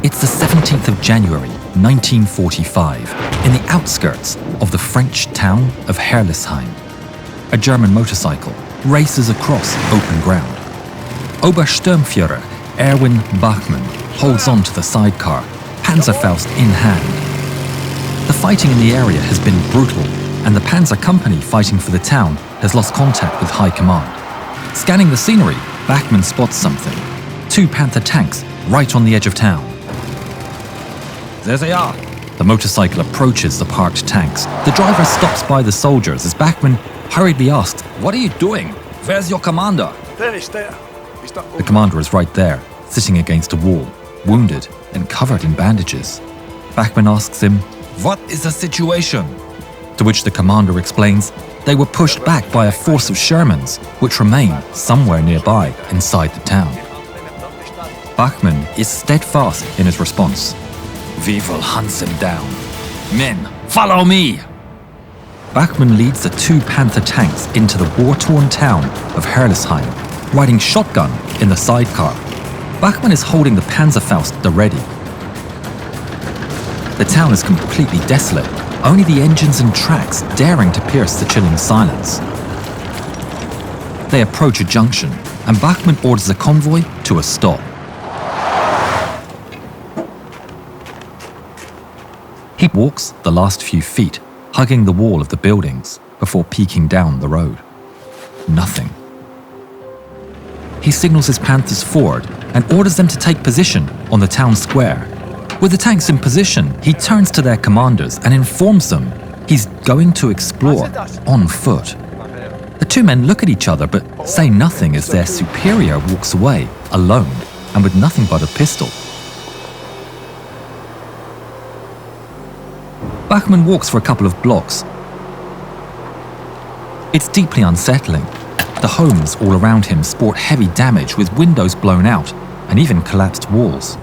It's the 17th of January, 1945, in the outskirts of the French town of Herrlisheim. A German motorcycle races across open ground. Obersturmführer Erwin Bachmann holds on to the sidecar, Panzerfaust in hand. The fighting in the area has been brutal, and the Panzer company fighting for the town has lost contact with high command. Scanning the scenery, Bachmann spots something. 2 Panther tanks right on the edge of town. There they are. The motorcycle approaches the parked tanks. The driver stops by the soldiers as Bachmann hurriedly asks, "What are you doing? Where's your commander?" The commander is right there, sitting against a wall, wounded and covered in bandages. Bachmann asks him, "What is the situation?" To which the commander explains they were pushed back by a force of Shermans, which remain somewhere nearby inside the town. Bachmann is steadfast in his response. "We will hunt them down. Men, follow me!" Bachmann leads the 2 Panther tanks into the war-torn town of Herrlisheim, riding shotgun in the sidecar. Bachmann is holding the Panzerfaust at the ready. The town is completely desolate, only the engines and tracks daring to pierce the chilling silence. They approach a junction, and Bachmann orders the convoy to a stop. He walks the last few feet, hugging the wall of the buildings before peeking down the road. Nothing. He signals his Panthers forward and orders them to take position on the town square. With the tanks in position, he turns to their commanders and informs them he's going to explore on foot. The 2 men look at each other but say nothing as their superior walks away, alone and with nothing but a pistol. Bachmann walks for a couple of blocks. It's deeply unsettling. The homes all around him sport heavy damage with windows blown out and even collapsed walls.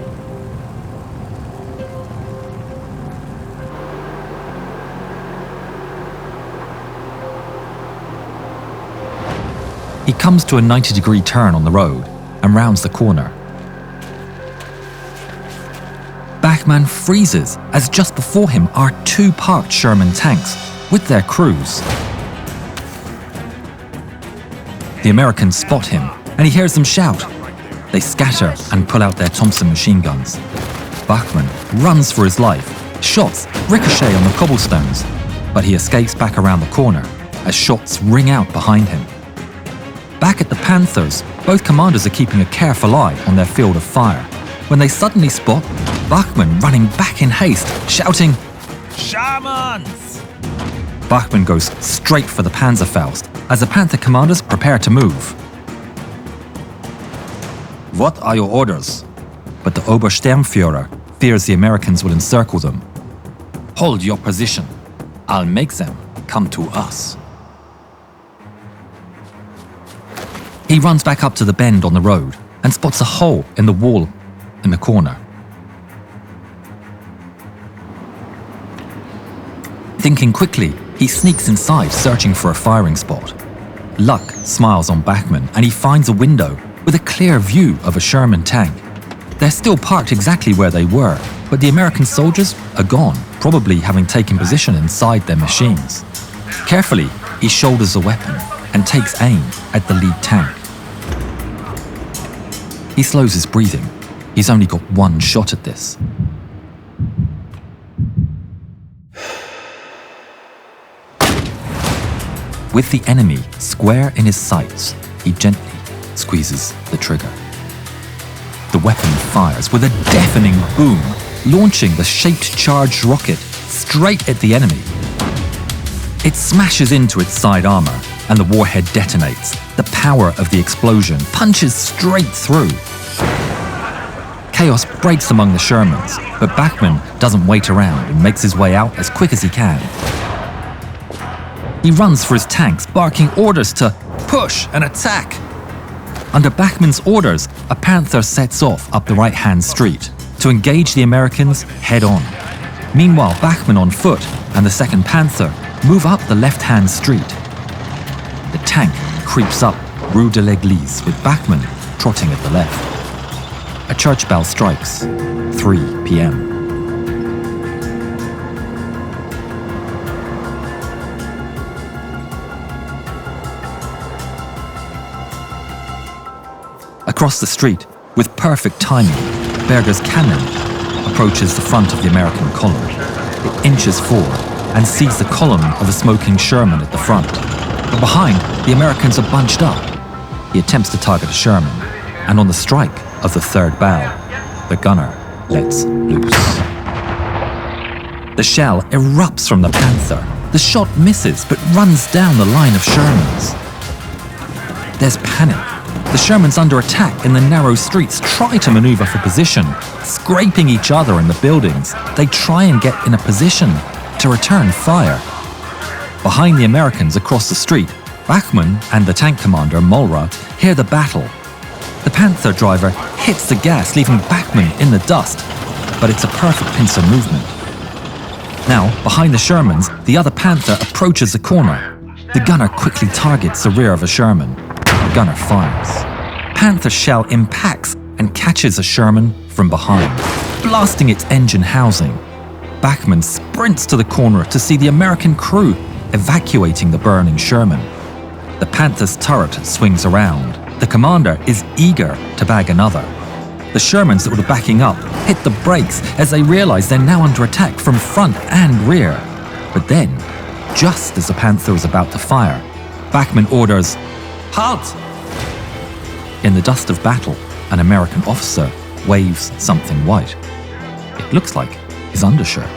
He comes to a 90-degree turn on the road and rounds the corner. Bachmann freezes as just before him are 2 parked Sherman tanks with their crews. The Americans spot him and he hears them shout. They scatter and pull out their Thompson machine guns. Bachmann runs for his life. Shots ricochet on the cobblestones, but he escapes back around the corner as shots ring out behind him. Back at the Panthers, both commanders are keeping a careful eye on their field of fire when they suddenly spot Bachmann running back in haste, shouting, "Shermans!" Bachmann goes straight for the Panzerfaust as the Panther commanders prepare to move. "What are your orders?" But the Obersturmführer fears the Americans will encircle them. "Hold your position. I'll make them come to us." He runs back up to the bend on the road and spots a hole in the wall in the corner. Thinking quickly, he sneaks inside, searching for a firing spot. Luck smiles on Bachmann and he finds a window with a clear view of a Sherman tank. They're still parked exactly where they were, but the American soldiers are gone, probably having taken position inside their machines. Carefully, he shoulders a weapon and takes aim at the lead tank. He slows his breathing. He's only got 1 shot at this. With the enemy square in his sights, he gently squeezes the trigger. The weapon fires with a deafening boom, launching the shaped charged rocket straight at the enemy. It smashes into its side armor, and the warhead detonates. The power of the explosion punches straight through. Chaos breaks among the Shermans, but Bachmann doesn't wait around and makes his way out as quick as he can. He runs for his tanks, barking orders to push and attack. Under Bachmann's orders, a Panther sets off up the right-hand street to engage the Americans head-on. Meanwhile, Bachmann on foot and the 2nd Panther move up the left-hand street. The tank creeps up Rue de l'Église with Bachmann trotting at the left. a church bell strikes 3 p.m. Across the street, with perfect timing, Berger's cannon approaches the front of the American column. It inches forward and sees the column of a smoking Sherman at the front. But behind, the Americans are bunched up. He attempts to target a Sherman, and on the strike of the third bell, the gunner lets loose. The shell erupts from the Panther. The shot misses, but runs down the line of Shermans. There's panic. The Shermans under attack in the narrow streets try to maneuver for position, scraping each other in the buildings. They try and get in a position to return fire. Behind the Americans across the street, Bachmann and the tank commander, Mollrath, hear the battle. The Panther driver hits the gas, leaving Bachmann in the dust, but it's a perfect pincer movement. Now, behind the Shermans, the other Panther approaches the corner. The gunner quickly targets the rear of a Sherman. The gunner fires. Panther's shell impacts and catches a Sherman from behind, blasting its engine housing. Bachmann sprints to the corner to see the American crew evacuating the burning Sherman. The Panther's turret swings around. The commander is eager to bag another. The Shermans that were backing up hit the brakes as they realize they're now under attack from front and rear. But then, just as the Panther is about to fire, Bachmann orders, "Halt!" In the dust of battle, an American officer waves something white. It looks like his undershirt.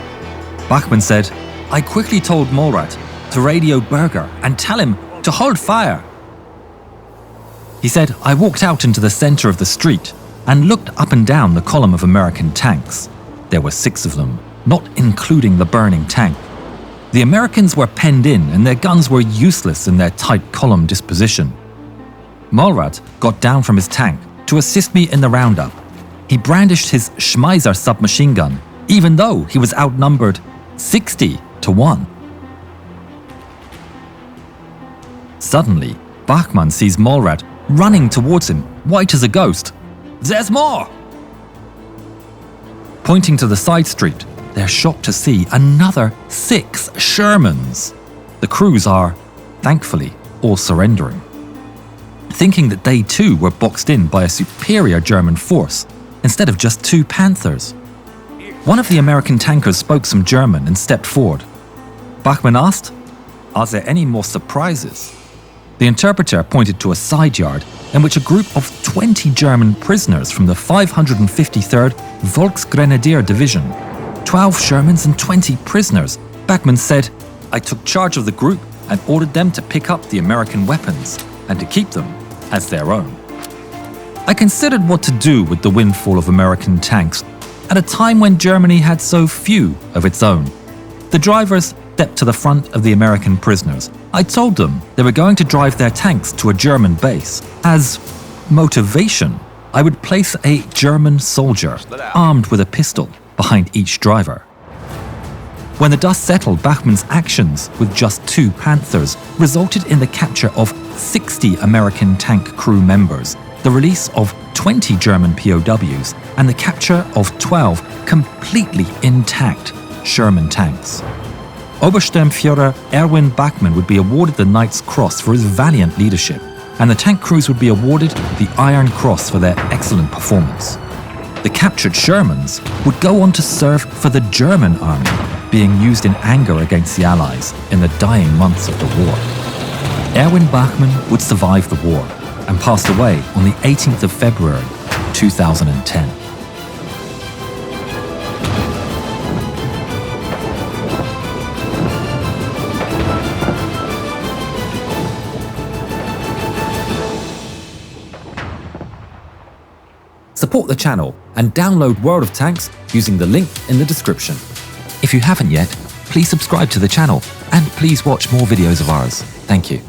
Bachmann said, "I quickly told Mollrath to radio Berger and tell him to hold fire." He said, "I walked out into the center of the street and looked up and down the column of American tanks. There were 6 of them, not including the burning tank. The Americans were penned in and their guns were useless in their tight column disposition. Mollrath got down from his tank to assist me in the roundup. He brandished his Schmeiser submachine gun, even though he was outnumbered 60-1. Suddenly, Bachmann sees Mollrath running towards him, white as a ghost. "There's more!" Pointing to the side street, they're shocked to see another 6 Shermans. The crews are, thankfully, all surrendering, thinking that they too were boxed in by a superior German force instead of just 2 Panthers. One of the American tankers spoke some German and stepped forward. Bachmann asked, "Are there any more surprises?" The interpreter pointed to a side yard in which a group of 20 German prisoners from the 553rd Volksgrenadier Division, 12 Shermans and 20 prisoners. Bachmann said, "I took charge of the group and ordered them to pick up the American weapons and to keep them as their own. I considered what to do with the windfall of American tanks at a time when Germany had so few of its own. The drivers stepped to the front of the American prisoners. I told them they were going to drive their tanks to a German base. As motivation, I would place a German soldier armed with a pistol behind each driver." When the dust settled, Bachmann's actions with just 2 Panthers resulted in the capture of 60 American tank crew members, the release of 20 German POWs, and the capture of 12 completely intact Sherman tanks. Obersturmführer Erwin Bachmann would be awarded the Knight's Cross for his valiant leadership, and the tank crews would be awarded the Iron Cross for their excellent performance. The captured Shermans would go on to serve for the German army, being used in anger against the Allies in the dying months of the war. Erwin Bachmann would survive the war and passed away on the 18th of February 2010. Support the channel and download World of Tanks using the link in the description. If you haven't yet, please subscribe to the channel and please watch more videos of ours. Thank you.